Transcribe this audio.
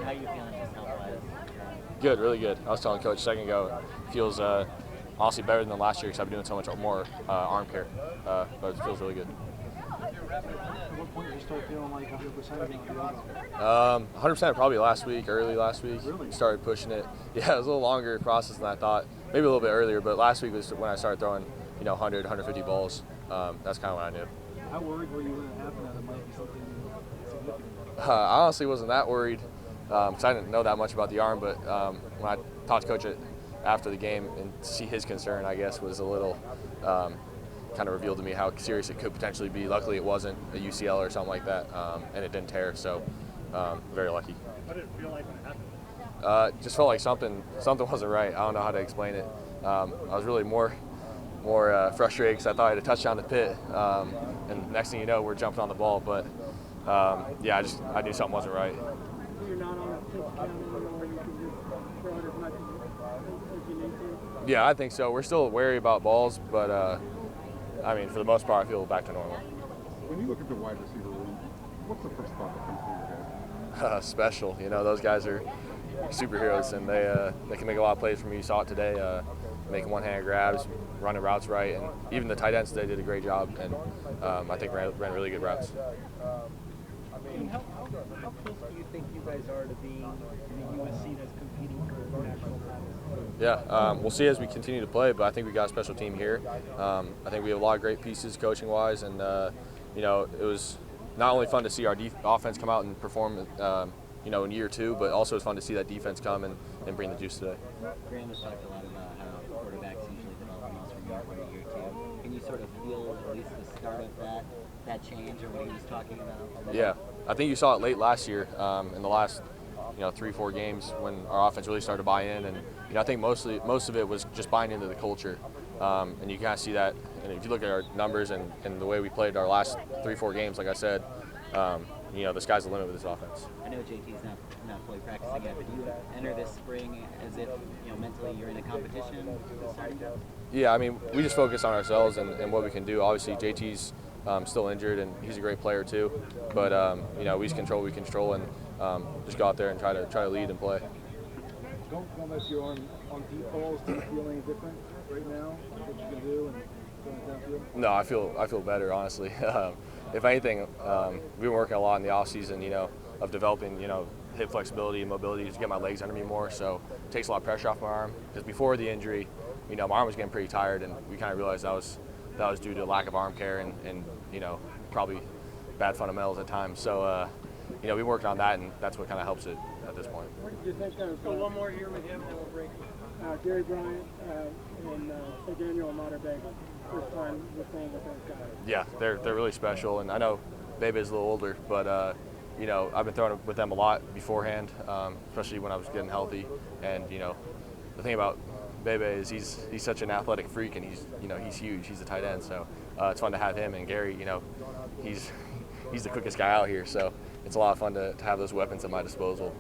How are you feeling just health-wise? Good, really good. I was telling Coach a second ago, it feels honestly better than last year because I've been doing so much more arm care, but it feels really good. At what point did you start feeling like 100% again with the elbow? 100% probably last week, early last week. Really? Started pushing it. Yeah, it was a little longer process than I thought. Maybe a little bit earlier, but last week was when I started throwing, 100, 150 balls. That's kind of when I knew. How worried were you when it happened that it might be something significant? I honestly wasn't that worried because I didn't know that much about the arm, but when I talked to Coach after the game and see his concern, I guess, was a little kind of revealed to me how serious it could potentially be. Luckily, it wasn't a UCL or something like that, and it didn't tear, so very lucky. What did it feel like when it happened? Just felt like something wasn't right. I don't know how to explain it. I was really more frustrated because I thought I had a touchdown to Pitt, and next thing you know, we're jumping on the ball. But yeah, I knew something wasn't right. You're not on a pitch count anymore. You can just throw it as much as you need to. Yeah, I think so. We're still wary about balls, but I mean, for the most part, I feel back to normal. When you look at the wide receiver room, what's the first thought that comes to your head? Special. Those guys are superheroes, and they can make a lot of plays for me. You saw it today, making one-handed grabs, running routes right, and even the tight ends today did a great job, and I think ran really good routes. How close do you think you guys are to being the USC that's competing for national titles? Yeah, we'll see as we continue to play, but I think we got a special team here. I think we have a lot of great pieces coaching-wise, and it was not only fun to see our offense come out and perform in year two, but also it's fun to see that defense come and bring the juice today. Graham has talked a lot about how quarterbacks usually develop the most from year one to year two. Can you sort of feel at least the start of that change or what he was talking about? Yeah, I think you saw it late last year in the last 3-4 games when our offense really started to buy in, and I think most of it was just buying into the culture, and you kind of see that. And if you look at our numbers and the way we played our last 3-4 games, like I said, the sky's the limit with this offense. I know JT's not fully practicing yet, but do you enter this spring as if mentally you're in a competition? Yeah, I mean, we just focus on ourselves and what we can do. Obviously, JT's still injured, and he's a great player too. But we just control what we control, and just go out there and try to lead and play. Don't let your on deep balls. Do you feel any different right now? What you can do and going downfield? No, I feel better, honestly. If anything, we've been working a lot in the off season, of developing, hip flexibility and mobility to get my legs under me more. So it takes a lot of pressure off my arm. Because before the injury, my arm was getting pretty tired, and we kind of realized that was due to lack of arm care and probably bad fundamentals at times. So we've been working on that, and that's what kind of helps it at this point. What did you think of one more year with him, then we'll break? Gary Bryant and Imatorbhebhe. First time we're playing with those guys. Yeah, they're really special, and I know Bebe is a little older, but I've been throwing with them a lot beforehand, especially when I was getting healthy. And the thing about Bebe is he's such an athletic freak, and he's huge. He's a tight end, so it's fun to have him. And Gary, he's the quickest guy out here, so it's a lot of fun to have those weapons at my disposal.